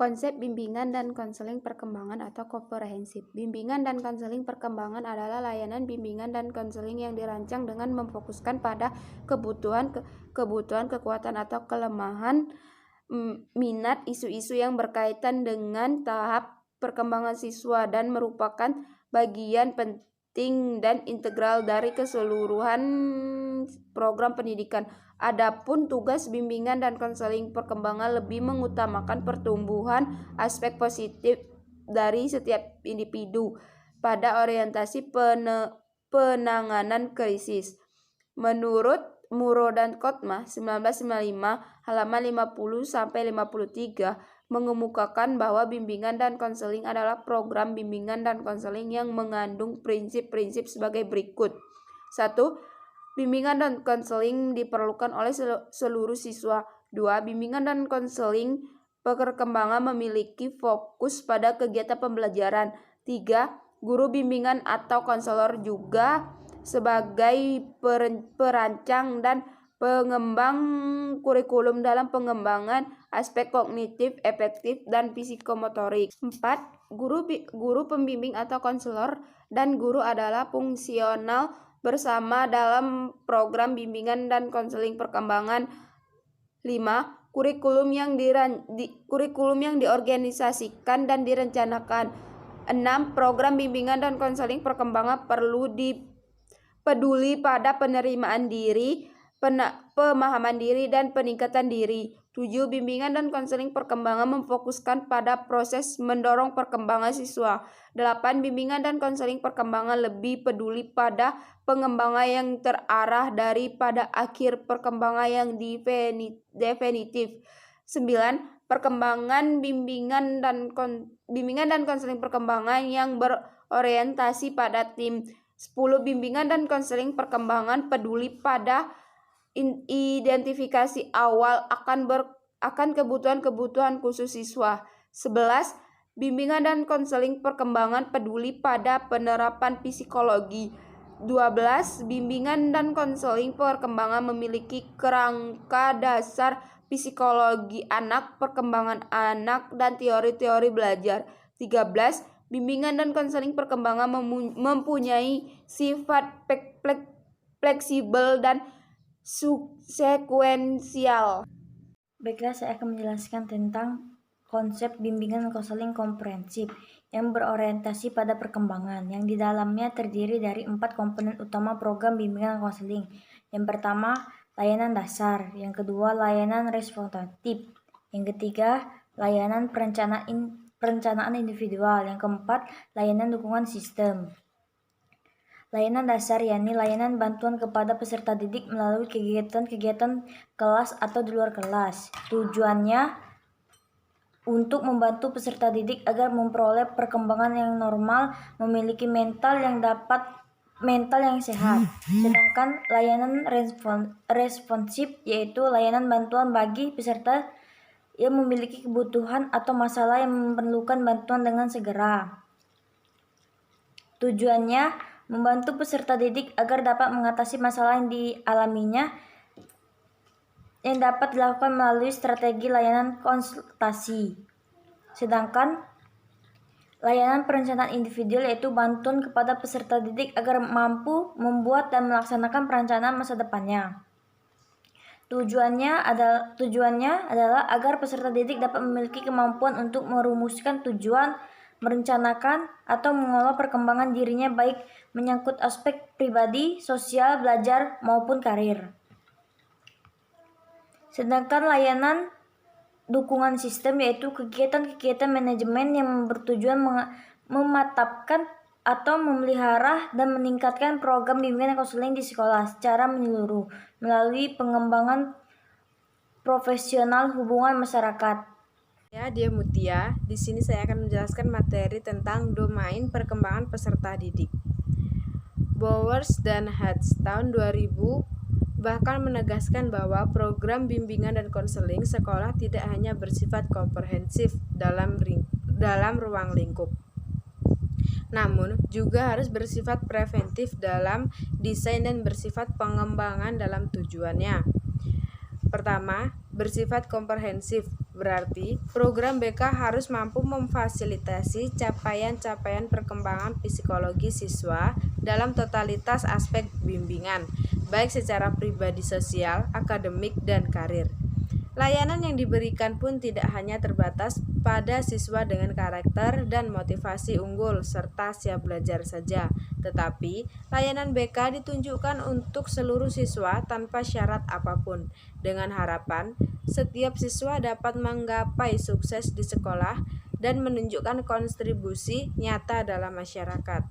Konsep bimbingan dan konseling perkembangan atau komprehensif. Bimbingan dan konseling perkembangan adalah layanan bimbingan dan konseling yang dirancang dengan memfokuskan pada kebutuhan, kekuatan atau kelemahan, minat, isu-isu yang berkaitan dengan tahap perkembangan siswa dan merupakan bagian penting dan integral dari keseluruhan program pendidikan. Adapun tugas bimbingan dan konseling perkembangan lebih mengutamakan pertumbuhan aspek positif dari setiap individu pada orientasi penanganan krisis. Menurut Muro dan Kotma 1995 halaman 50-53 mengemukakan bahwa bimbingan dan konseling adalah program bimbingan dan konseling yang mengandung prinsip-prinsip sebagai berikut. 1. Bimbingan dan konseling diperlukan oleh seluruh siswa. 2. Bimbingan dan konseling perkembangan memiliki fokus pada kegiatan pembelajaran. 3. Guru bimbingan atau konselor juga sebagai perancang dan pengembang kurikulum dalam pengembangan aspek kognitif, efektif, dan psikomotorik. 4. Guru pembimbing atau konselor dan guru adalah fungsional bersama dalam program bimbingan dan konseling perkembangan. 5. Kurikulum yang diorganisasikan dan direncanakan. 6. Program bimbingan dan konseling perkembangan perlu peduli pada penerimaan diri, pemahaman diri, dan peningkatan diri. 7. Bimbingan dan konseling perkembangan memfokuskan pada proses mendorong perkembangan siswa. 8. Bimbingan dan konseling perkembangan lebih peduli pada pengembangan yang terarah daripada akhir perkembangan yang definitif. 9. Perkembangan bimbingan dan konseling perkembangan yang berorientasi pada tim. 10. Bimbingan dan konseling perkembangan peduli pada identifikasi awal akan kebutuhan khusus siswa. 11. Bimbingan dan konseling perkembangan peduli pada penerapan psikologi. 12. Bimbingan dan konseling perkembangan memiliki kerangka dasar psikologi anak, perkembangan anak, dan teori-teori belajar. 13. Bimbingan dan konseling perkembangan mempunyai sifat fleksibel dan sekuensial. Baiklah, saya akan menjelaskan tentang konsep bimbingan dan konseling komprehensif yang berorientasi pada perkembangan, yang di dalamnya terdiri dari 4 komponen utama program bimbingan dan konseling. Yang pertama, layanan dasar. Yang kedua, layanan responsitif. Yang ketiga, layanan perencanaan individual. Yang keempat, layanan dukungan sistem. Layanan dasar yakni layanan bantuan kepada peserta didik melalui kegiatan-kegiatan kelas atau di luar kelas. Tujuannya untuk membantu peserta didik agar memperoleh perkembangan yang normal, memiliki mental yang sehat. Sedangkan layanan responsif yaitu layanan bantuan bagi peserta yang memiliki kebutuhan atau masalah yang memerlukan bantuan dengan segera. Tujuannya membantu peserta didik agar dapat mengatasi masalah yang dialaminya, yang dapat dilakukan melalui strategi layanan konsultasi. Sedangkan layanan perencanaan individual yaitu bantuan kepada peserta didik agar mampu membuat dan melaksanakan perencanaan masa depannya. Tujuannya adalah agar peserta didik dapat memiliki kemampuan untuk merumuskan tujuan, merencanakan atau mengelola perkembangan dirinya baik menyangkut aspek pribadi, sosial, belajar maupun karir. Sedangkan layanan dukungan sistem yaitu kegiatan-kegiatan manajemen yang bertujuan mematapkan atau memelihara dan meningkatkan program bimbingan dan konseling di sekolah secara menyeluruh melalui pengembangan profesional hubungan masyarakat. Saya Dia Mutia. Di sini saya akan menjelaskan materi tentang domain perkembangan peserta didik. Bowers dan Hatch tahun 2000 bahkan menegaskan bahwa program bimbingan dan konseling sekolah tidak hanya bersifat komprehensif dalam ruang lingkup, namun juga harus bersifat preventif dalam desain dan bersifat pengembangan dalam tujuannya. Pertama, bersifat komprehensif, berarti program BK harus mampu memfasilitasi capaian-capaian perkembangan psikologi siswa dalam totalitas aspek bimbingan, baik secara pribadi, sosial, akademik, dan karir. Layanan yang diberikan pun tidak hanya terbatas pada siswa dengan karakter dan motivasi unggul serta siap belajar saja, tetapi layanan BK ditunjukkan untuk seluruh siswa tanpa syarat apapun, dengan harapan setiap siswa dapat menggapai sukses di sekolah dan menunjukkan kontribusi nyata dalam masyarakat.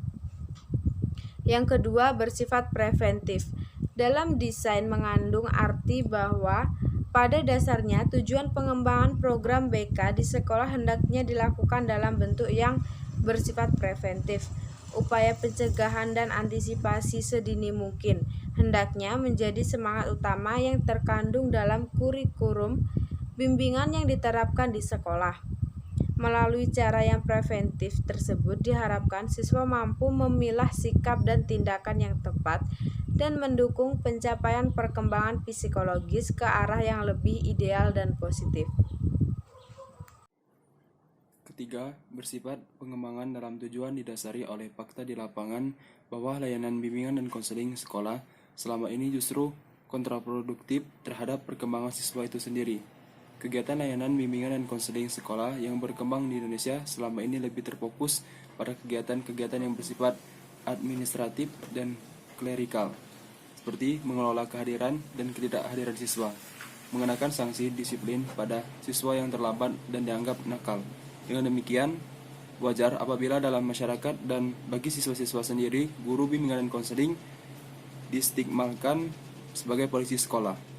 Yang kedua, bersifat preventif. Dalam desain mengandung arti bahwa pada dasarnya, tujuan pengembangan program BK di sekolah hendaknya dilakukan dalam bentuk yang bersifat preventif. Upaya pencegahan dan antisipasi sedini mungkin hendaknya menjadi semangat utama yang terkandung dalam kurikulum bimbingan yang diterapkan di sekolah. Melalui cara yang preventif tersebut diharapkan siswa mampu memilah sikap dan tindakan yang tepat dan mendukung pencapaian perkembangan psikologis ke arah yang lebih ideal dan positif. Ketiga, bersifat pengembangan dalam tujuan didasari oleh fakta di lapangan bahwa layanan bimbingan dan konseling sekolah selama ini justru kontraproduktif terhadap perkembangan siswa itu sendiri. Kegiatan layanan bimbingan dan konseling sekolah yang berkembang di Indonesia selama ini lebih terfokus pada kegiatan-kegiatan yang bersifat administratif dan klerikal, seperti mengelola kehadiran dan ketidakhadiran siswa, mengenakan sanksi disiplin pada siswa yang terlambat dan dianggap nakal. Dengan demikian, wajar apabila dalam masyarakat dan bagi siswa-siswa sendiri, guru bimbingan dan konseling distigmakan sebagai polisi sekolah.